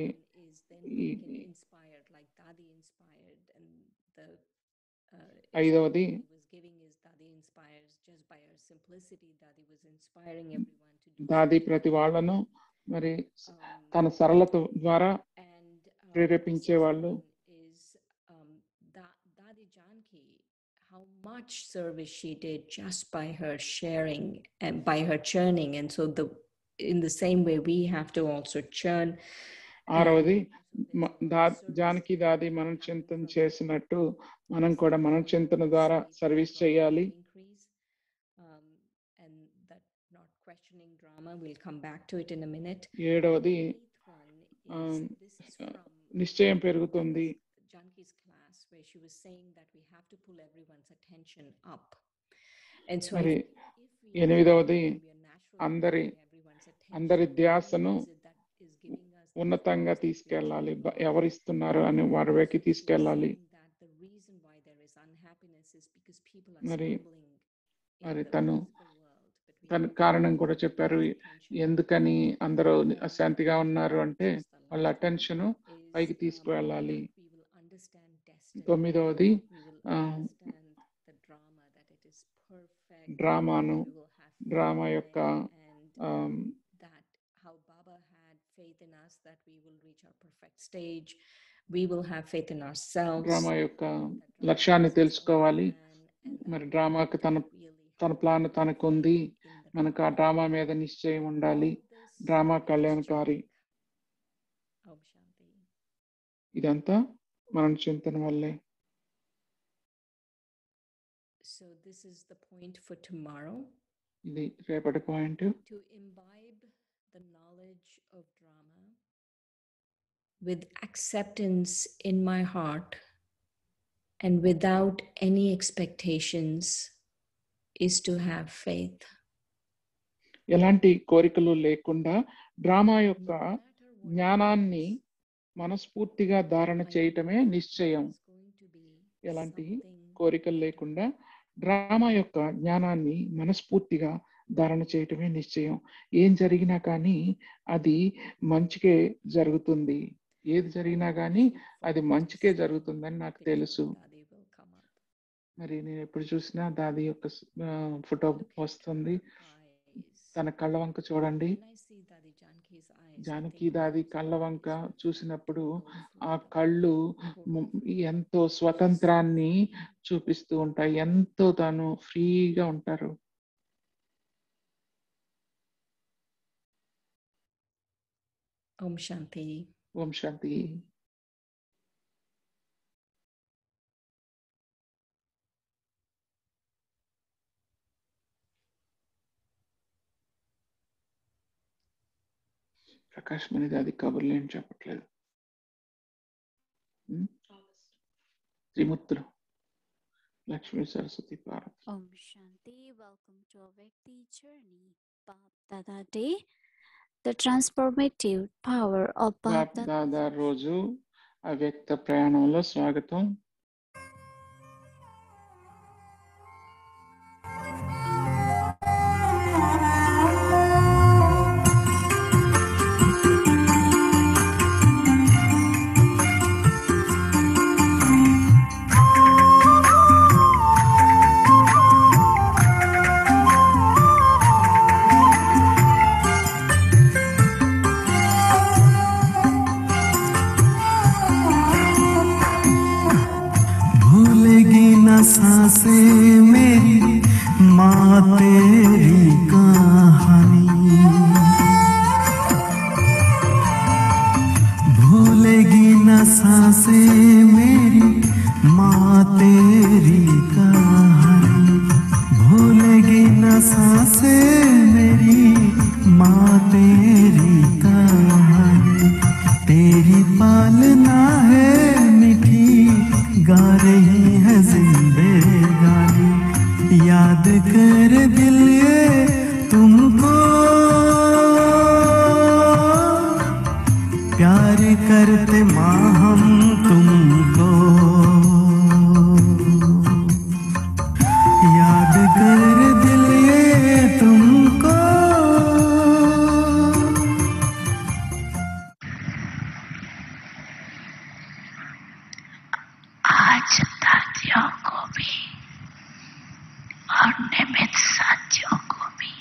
ఐదవది దాది ప్రతి వాళ్ళను మరి తన సరళత ద్వారా ప్రేరేపించే వాళ్ళు. How much service she did just by her sharing and by her churning, and so in the same way we have to also churn. ఆరవది జానకి దాది మన చింతన చేసినట్టు మనం కూడా మన చింతన ద్వారా సర్వీస్ చేయాలి. And that not questioning drama, we'll come back to it in a minute. ఏడవది నిశ్చయం పెరుగుతుంది. Janki's class where she was saying that we have to pull everyone's attention up. And so ఎనిమిదవది అందరి ధ్యాసను ఉన్నతంగా తీసుకెళ్ళాలి, ఎవరిస్తున్నారు అని వారి వైపు తీసుకెళ్ళాలి. మరి తన కారణం కూడా చెప్పారు, ఎందుకని అందరూ అశాంతిగా ఉన్నారు అంటే వాళ్ళ అటెన్షన్ పైకి తీసుకువెళ్ళాలి. తొమ్మిదవది డ్రామాను డ్రామా యొక్క డ్రామా యొక్క లక్ష్యాన్ని తెలుసుకోవాలి. మరి డ్రామాకి తన ప్లాన్ తనకు ఉంది. మనకు ఆ డ్రామా మీద నిశ్చయం ఉండాలి. డ్రామా కళ్యాణకారి. ఇదంతా మన చింతన వల్లే. So this is the point for tomorrow. ఇది రేపటి point. To imbibe the knowledge of drama with acceptance in my heart and without any expectations is to have faith. ఎలాంటి కోరికలు లేకుండా డ్రామా యొక్క జ్ఞానాన్ని మనస్ఫూర్తిగా ధారణ చేయటమే నిశ్చయం. ఎలాంటి కోరికలు లేకుండా డ్రామా యొక్క జ్ఞానాన్ని మనస్ఫూర్తిగా ధారణ చేయటమే నిశ్చయం. ఏం జరిగినా కానీ అది మంచికే జరుగుతుంది. ఏది జరిగినా కానీ అది మంచికే జరుగుతుందని నాకు తెలుసు. మరి నేను ఎప్పుడు చూసినా దాది యొక్క ఫోటో వస్తుంది. తన కళ్ళ వంక చూడండి. జానకి దాది కళ్ళ వంక చూసినప్పుడు ఆ కళ్ళు ఎంతో స్వతంత్రాన్ని చూపిస్తూ ఉంటాయి. ఎంతో తాను ఫ్రీగా ఉంటారు. ఓం శాంతి. ఓం శాంతి. ప్రకాష్ మనది అది కబుర్లు ఏం చెప్పట్లేదు. త్రిమూర్తులు లక్ష్మీ సరస్వతి పార్వతి. ఓం శాంతి. వెల్కమ్ టు అవ్యక్తి జర్నీ బాప్ దాదా day. The transformative power of బాప్ దాదా రోజు అవ్యక్త ప్రయాణంలో స్వాగతం. सांसें मेरी माँ तेरी कहानी भूलेगी न सांसें मेरी माँ तेरी कहानी भूलेगी न सांसें मेरी माँ तेरी कहानी तेरी पालना है मीठी गा रही है जिंदगानी याद कर दिल ये तुमको प्यार करते माँ हम तुमको याद कर दिल ये तुमको आज दादियों को भी और निमित्त साथियों को भी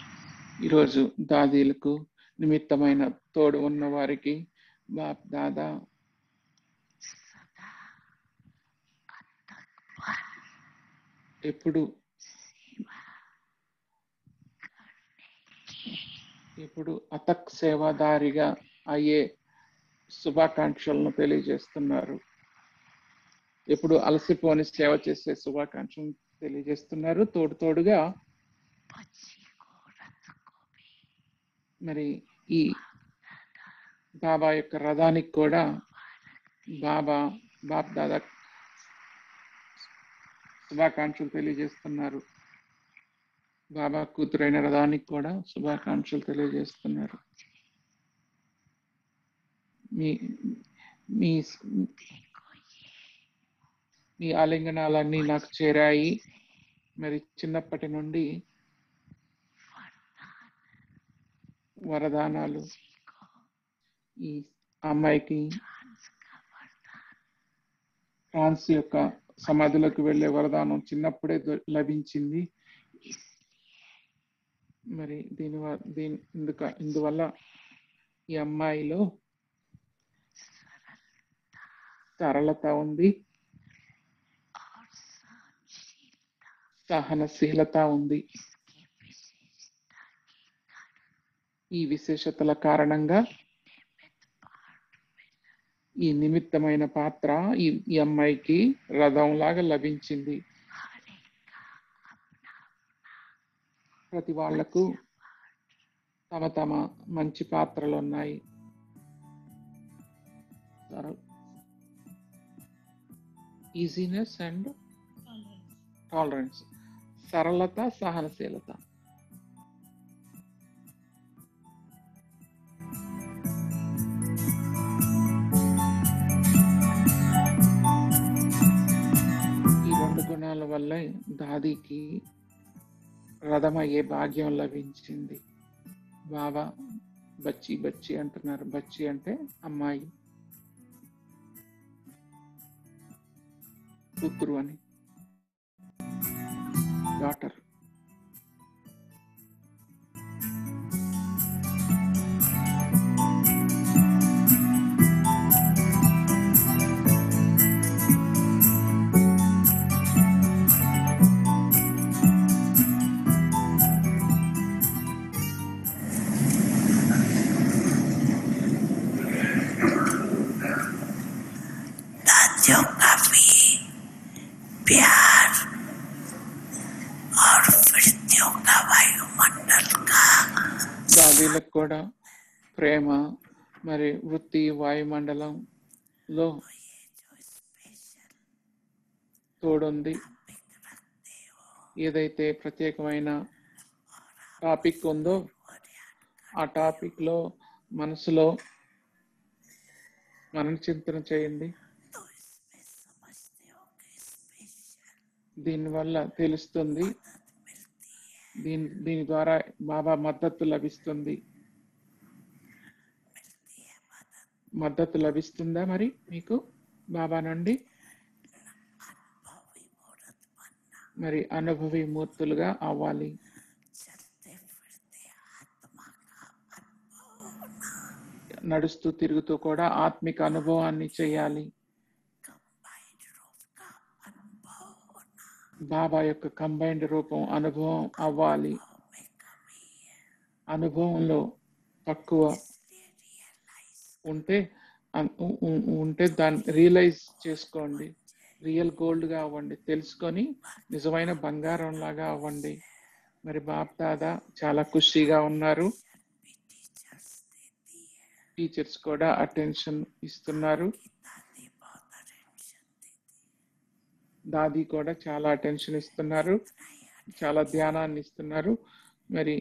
ఈరోజు దాదీలకు నిమిత్తమైన తోడు ఉన్న వారికి బాప్ దాదా ఎప్పుడు అతక్ సేవాదారిగా అయ్యే శుభాకాంక్షలను తెలియజేస్తున్నారు. ఎప్పుడు అలసిపోని సేవ చేసే శుభాకాంక్షలను తెలియజేస్తున్నారు. తోడుగా మరి ఈ బాబా యొక్క రథానికి కూడా బాప్ దాదా శుభాకాంక్షలు తెలియజేస్తున్నారు. బాబా కూతురైన రథానికి కూడా శుభాకాంక్షలు తెలియజేస్తున్నారు. మీ ఆలింగనాలన్నీ నాకు చేరాయి. మరి చిన్నప్పటి నుండి వరదానాలు ఈ అమ్మాయికి ఫ్రాన్స్ యొక్క సమాధిలోకి వెళ్ళే వరదానం చిన్నప్పుడే లభించింది. మరి ఇందువల్ల ఈ అమ్మాయిలో సరళత ఉంది, సహనశీలత ఉంది. ఈ విశేషతల కారణంగా ఈ నిమిత్తమైన పాత్ర ఈ అమ్మాయికి రథంలాగా లభించింది. ప్రతి వాళ్లకు తమ తమ మంచి పాత్రలు ఉన్నాయి. ఈజీనెస్ అండ్ టాలరెన్స్, సరళత, సహనశీలత. ఈ రెండు గుణాల వల్ల దాదికి రథమయ్యే భాగ్యం లభించింది. బాబా బచ్చి బచ్చి అంటున్నారు. బచ్చి అంటే అమ్మాయి, కూతురు అని, డాటర్. दादियों का भी प्यार और वृत्तियों का वायुमंडल का దాదీలకు కూడా ప్రేమ మరి వృత్తి వాయుమండలంలో తోడుంది. ఏదైతే ప్రత్యేకమైన టాపిక్ ఉందో ఆ టాపిక్ లో మనసులో మనన చింతన చేయండి. దీనివల్ల తెలుస్తుంది, దీని ద్వారా బాబా మద్దతు లభిస్తుంది. మద్దతు లభిస్తుందా మరి మీకు బాబా నుండి? మరి అనుభవి మూర్తులుగా అవ్వాలి. నడుస్తూ తిరుగుతూ కూడా ఆత్మిక అనుభవాన్ని చేయాలి. బాబా యొక్క కంబైన్డ్ రూపం అనుభవం అవ్వాలి. అనుభవంలో తక్కువ ఉంటే దాన్ని రియలైజ్ చేసుకోండి. రియల్ గోల్డ్ గా అవ్వండి. తెలుసుకొని నిజమైన బంగారం లాగా అవ్వండి. మరి బాప్ దాదా చాలా ఖుషీగా ఉన్నారు. టీచర్స్ కూడా అటెన్షన్ ఇస్తున్నారు. దాది కూడా చాలా అటెన్షన్ ఇస్తున్నారు, చాలా ధ్యానాన్ని ఇస్తున్నారు. మరి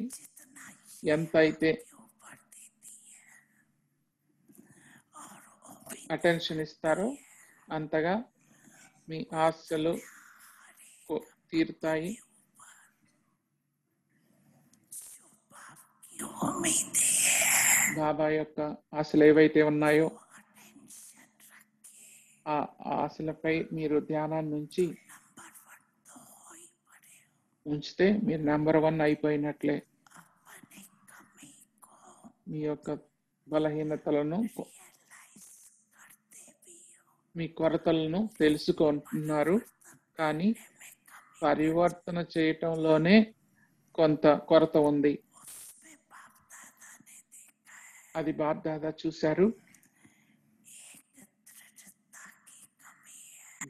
ఎంత అయితే అటెన్షన్ ఇస్తారో అంతగా మీ ఆశలు తీరుతాయి. బాబా యొక్క ఆశలు ఏవైతే ఉన్నాయో ఆ ఆశలపై మీరు ధ్యానాన్ని నుంచి ఉంచితే మీరు నెంబర్ 1 అయిపోయినట్లే. మీ యొక్క బలహీనతలను, మీ కొరతలను తెలుసుకుంటున్నారు. కానీ పరివర్తన చేయటంలోనే కొంత కొరత ఉంది. అది బాప్ దాదా చూశారు.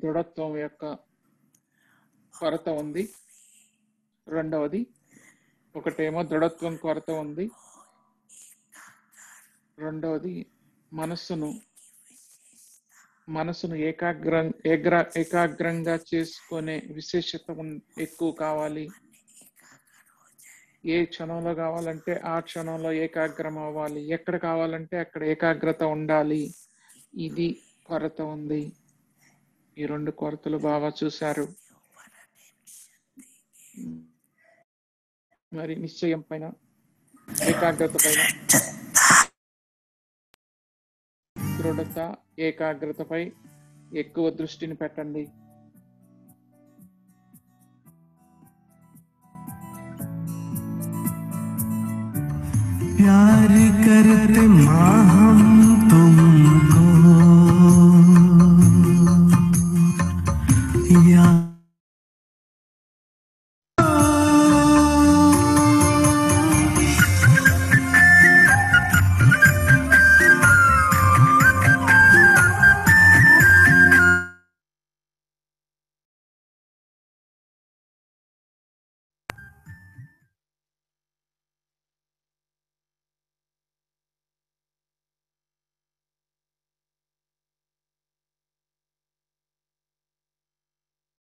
దృఢత్వం యొక్క కొరత ఉంది. రెండవది, ఒకటేమో దృఢత్వం కొరత ఉంది. రెండవది మనసును ఏకాగ్రంగా చేసుకునే విశేషత ఎక్కువ కావాలి. ఏ క్షణంలో కావాలంటే ఆ క్షణంలో ఏకాగ్రం అవ్వాలి. ఎక్కడ కావాలంటే అక్కడ ఏకాగ్రత ఉండాలి. ఇది కొరత ఉంది. ఈ 2 కొరతలు బాగా చూశారు. మరి నిశ్చయం పైన, ఏకాగ్రత పైన, దృఢత, ఏకాగ్రతపై ఎక్కువ దృష్టిని పెట్టండి. कहते माँ हम तुमको या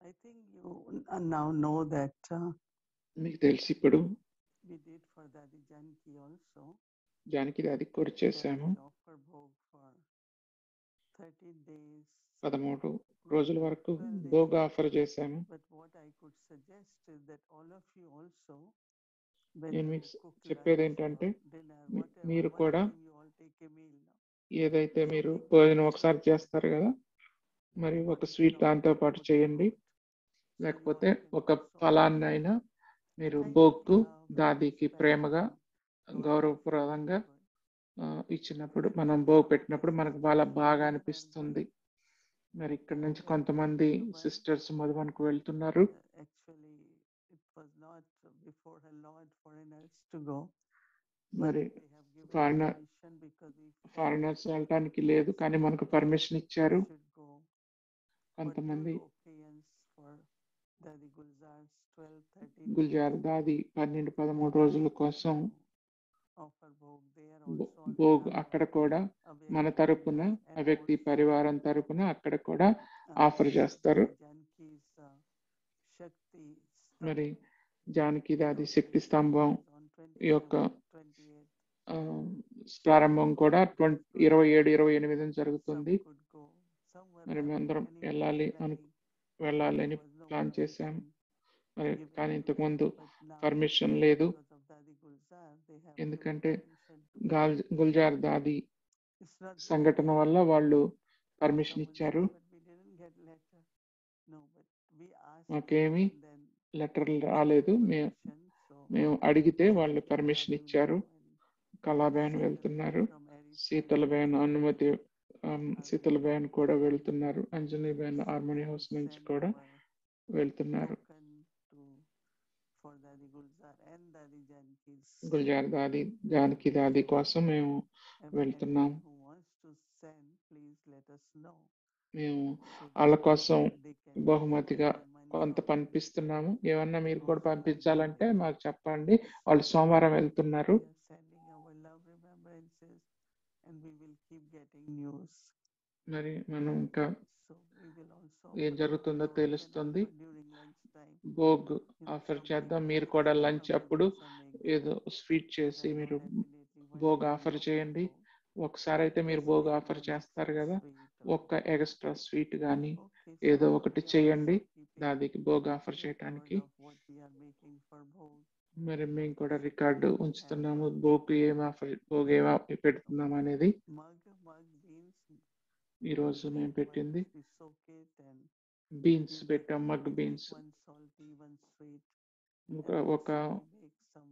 I think you now know that మీకు తెలిసి ఇప్పుడు we did for Dadi Janki also. Janaki దాది కూడా That చేశాము. we offer bhog for 13 days. 13 రోజుల వరకు 12 days. భోగ్ ఆఫర్ చేశాము. But what I could suggest is that all of you also, when నేను you మీకు cook చెప్పేది lunch ఏంటంటే or dinner, whatever, మీరు one కూడా time you all take a meal now. ఏదైతే So మీరు make భోజనం one ఒకసారి salt చేస్తారు కదా, మరి and ఒక what you స్వీట్ can దాంతో offer పాటు put చేయండి. out. So you లేకపోతే all can ఒక also ఫలాన్ని offer. అయినా మీరు Kind భోగ్కు love and దాదికి respect ప్రేమగా and God గౌరవప్రదంగా bless you. ఇచ్చినప్పుడు మనం భోగ్ పెట్టినప్పుడు మనకు చాలా బాగా అనిపిస్తుంది. మరి ఇక్కడ నుంచి కొంతమంది సిస్టర్స్ మధువన్కు వెళ్తున్నారు. Actually, it was not before allowed foreigners to go. మరి They have given permission because we felt foreigners వెళ్ళటానికి లేదు, కానీ మనకు పర్మిషన్ ఇచ్చారు. should go for కొంతమంది 2 occasions for Dadi Gulzar's 12-13 Gulzar దాది 12-13 రోజుల కోసం offer bhog there also on Bhog behalf అక్కడ కూడా of మన Avyakti తరపున Parivar and అవ్యక్తి also, పరివారం తరపున అక్కడ కూడా ఆఫర్ చేస్తారు. Dadi Janki's Shakti మరి Stambha జానకి దాది also శక్తి స్తంభం on యొక్క 27, 28. ప్రారంభం కూడా 27-28 జరుగుతుంది. Some could go, some were మరి having మేమందరం any planning. వెళ్ళాలని There was no ప్లాన్ చేశాం. permission మరి given కానీ to ఇంతకుముందు us, but now పర్మిషన్ లేదు. because of Dadi Gulzar, they have given ఎందుకంటే permission to go. గుల్జార్ దాది It's not that సంఘటన we వల్ల వాళ్ళు పర్మిషన్ someone ఇచ్చారు. said, but we didn't get letter. No, but we asked మాకేమీ and then లెటర్లు they రాలేదు. gave permission. So మేము అడిగితే వాళ్ళు Shakti పర్మిషన్ will ఇచ్చారు. go and కళాబేన్ Sheetal వెళ్తున్నారు. from Aris శీతలబేన్ అనుమతి Parivar శీతలబేన్ కూడా వెళ్తున్నారు. అంజనీబేన్ హార్మోనీ హౌస్ నుంచి send కూడా our వెళ్తున్నారు. token for Dadi Gulzar and Dadi Janki's. Gulzar దాది జానకి దాది కోసం మేము వెళ్తున్నాం. Anyone who wants to send, please let us know. మేము So వాళ్ళ that కోసం they can బహుమతిగా give money కొంత also. పంపిస్తున్నాము. ఏమన్నా మీరు కూడా Also, పంపించాలంటే మాకు చెప్పండి. వాళ్ళు సోమవారం వెళ్తున్నారు. we are sending our love remembrances and we will keep getting news. మరి మనం ఇంకా So we will also ఏం జరుగుతుందో so we can తెలుస్తుంది. offer during lunchtime. Bhog You know, offer some చేద్దాం. make మీరు cake, కూడా some లంచ్ will అప్పుడు do some make ఏదో స్వీట్ చేసి I know మీరు definitely one Bhog time offer you చేయండి. offer ఒకసారి అయితే మీరు భోగ్ ఆఫర్ one చేస్తారు extra కదా, sweet or- ఒక్క ఎక్స్ట్రా స్వీట్ కానీ Okay, ఏదో so ఒకటి we are చేయండి also keeping దాదికి భోగ్ ఆఫర్ record చేయడానికి. of what we are making for bhog. మరి మేము కూడా రికార్డు ఉంచుతున్నాము. భోగ్ పెడుతున్నాం అనేది. Mug beans. ఈరోజు మేము పెట్టింది We soak it and beans we పెట్టాం. make mug beans one salty, one sweet. ఒక And ఒక also we make some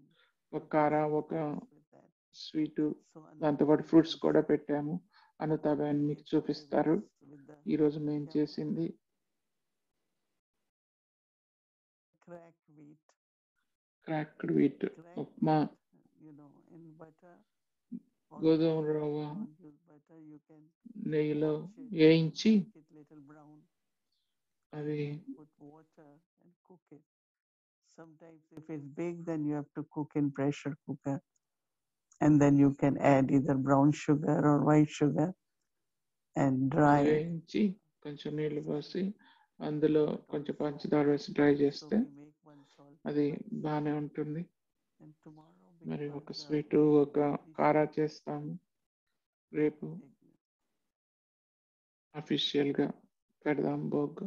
ఒక కార ఒక fruits with that. Sweet So దాంతోపాటు Anutaben ఫ్రూట్స్ will కూడా show పెట్టాము. అనుతాబేన్ మీకు it చూపిస్తారు. with the ఈరోజు మేము camera. చేసింది Cracked wheat. Cracked wheat Cracked upma. wheat, you know, in butter. or గోధుమ oil. రవ్వ If you don't use butter, you can నెయ్యిలో wash it, వేయించి make it little brown. అది And put water and cook it. Sometimes if it's big, then you have to cook in pressure cooker. And then you can add either brown sugar or white sugar and dry. వేయించి కొంచెం నీళ్లు పోసి అందులో కొంచెం పంచదార వేసి dry So చేస్తే we make one salt. అది బాగానే ఉంటుంది. And tomorrow మరి because, ఒక స్వీట్ ఒక కారా చేస్తాము. రేపు అఫీషియల్ గా పెడదాం భోగ్.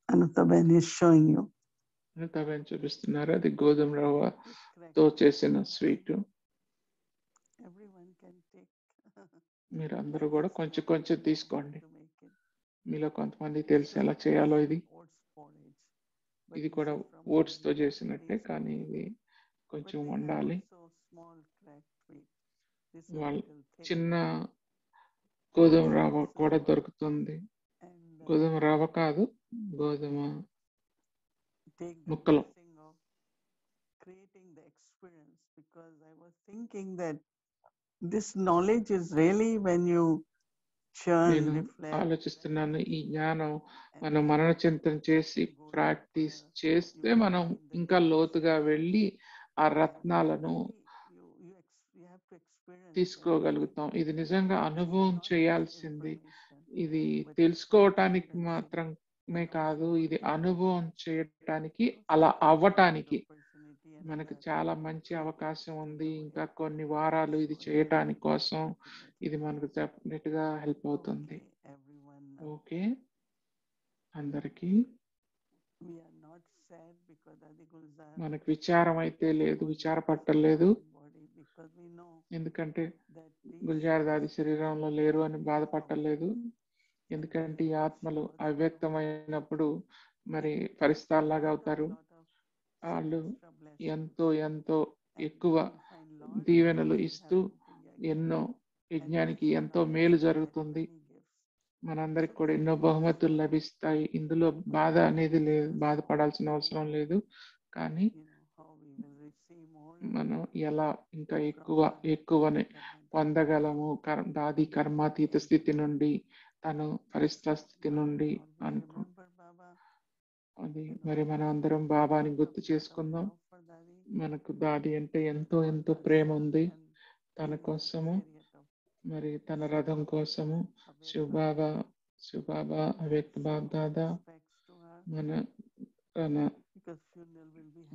Anutaben is showing you. అనుతాబేన్ చూపిస్తున్నారు. అది గోధుమ రవ్వతో చేసిన స్వీట్. Everyone can మీరు అందరూ కూడా కొంచెం కొంచెం తీసుకోండి. to make it. మీలో కొంతమంది తెలిసి ఎలా చేయాలో ఇది Oats porridge. But ఇది this కూడా is from ఓట్స్ తో India, చేసినట్టే, tasty. కానీ ఇది But కొంచెం they have వండాలి. also small cracked wheat. This is a వాళ్ళ little thick. చిన్న గోధుమ రవ్వ This is కూడా good. దొరుకుతుంది. And గోధుమ రవ్వ కాదు, గోధుమ take the ముక్కలు. blessing of creating the experience, because I was thinking that this knowledge is really when you churn, నేను reflect, ఆలోచిస్తున్నాను, ఈ జ్ఞానం and మనం మనన చింతన చేసి go ప్రాక్టీస్ deeper, చేస్తే you మనం find the ఇంకా gems. లోతుగా వెళ్ళి ఆ And రత్నాలను really you have to experience it. తీసుకోగలుగుతాం. ఇది నిజంగా This is అనుభవం not just చేయాల్సింది. information, ఇది but తెలుసుకోవటానికి experiencing మాత్రమే and కాదు, also ఇది to అనుభవం చేయటానికి, so అలా sometimes అవ్వటానికి opportunity మనకు another చాలా మంచి 2 అవకాశం weeks ఉంది. is ఇంకా away. కొన్ని వారాలు ఇది So it చేయటానికి will కోసం definitely. ఇది మనకు డెఫినెట్ గా హెల్ప్ అవుతుంది. Okay, everyone. ఓకే, అందరికీ We are not sad because Adi Gulzar మనకు విచారం అయితే లేదు, విచారపట్టలేదు. body, because we know ఎందుకంటే that గుల్జార్ దాది శరీరంలో లేరు అని బాధపట్టలేదు. ఎందుకంటే ఈ ఆత్మలు అవ్యక్తమైనప్పుడు మరి ఫరిస్తాల్లాగా అవుతారు. వాళ్ళు ఎంతో ఎంతో ఎక్కువ దీవెనలు ఇస్తూ ఎన్నో యజ్ఞానికి ఎంతో మేలు జరుగుతుంది. మనందరికి కూడా ఎన్నో బహుమతులు లభిస్తాయి. ఇందులో బాధ అనేది లేదు, బాధపడాల్సిన అవసరం లేదు. కానీ మనం ఎలా ఇంకా ఎక్కువనే పొందగలము, దాది కర్మాతీత స్థితి నుండి తను ఫరిస్తా స్థితి నుండి అనుకో. అది మరి మనం అందరం బాబాని గుర్తు చేసుకుందాం. మనకు దాది అంటే ఎంతో ఎంతో ప్రేమ ఉంది. తన కోసము మరి తన రథం కోసము శివబాబా అవ్యక్త బాబ్ దాదా మన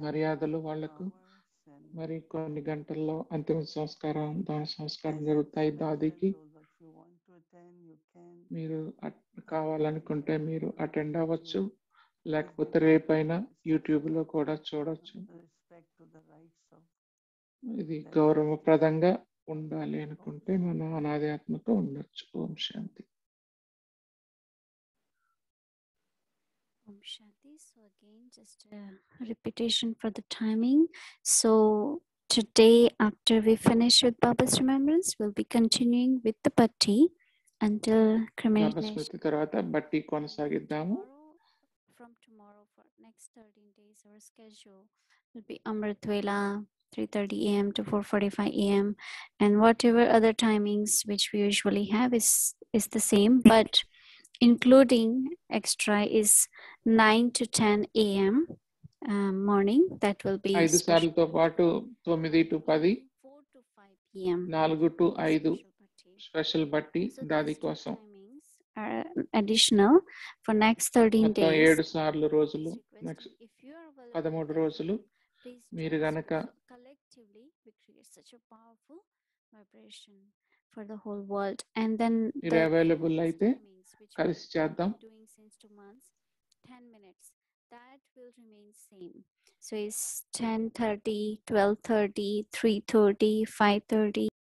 మర్యాదలు వాళ్లకు. మరి కొన్ని గంటల్లో అంతిమ సంస్కారం, దాన సంస్కారం జరుగుతాయి దాదికి. మీరు కావాలనుకుంటే మీరు అటెండ్ అవ్వచ్చు, లేకపోతే రేపైనా యూట్యూబ్ లో కూడా చూడొచ్చు. ఇది గౌరవప్రదంగా ఉండాలి అనుకుంటే మన అనాది ఆత్మతో ఉండొచ్చు. ఓం శాంతి. Om Shanti. So again, just a repetition for the timing. So today, after we finish with Baba's remembrance, we'll be continuing with the Bhatti until Baba cremation. స్మృతి తర్వాత బట్టి కొనసాగిద్దాము. From tomorrow for next 13 days, our schedule will be Amrit Vela, 3:30 a.m. to 4:45 a.m. and whatever other timings which we usually have is the same, but including extra is 9 to 10 a.m. Morning. That will be 5 సార్లతో పాటు 9 to 10, 4 to 5 p.m. 4 to 5 special Bhatti. Special బట్టి So దాది these two కోసం. timings are additional for next 13 మొత్తం days. 7 సార్లు రోజులు, next If you are 13 రోజులు. please మీరు join. గనక So collectively we create such a powerful vibration for the whole world. And then మీరు అవైలబుల్ అయితే కలిసి చేద్దాం. doing since 2 months, 10 minutes, that will remain same. So it's 10:30, 12:30, 3:30, 5:30.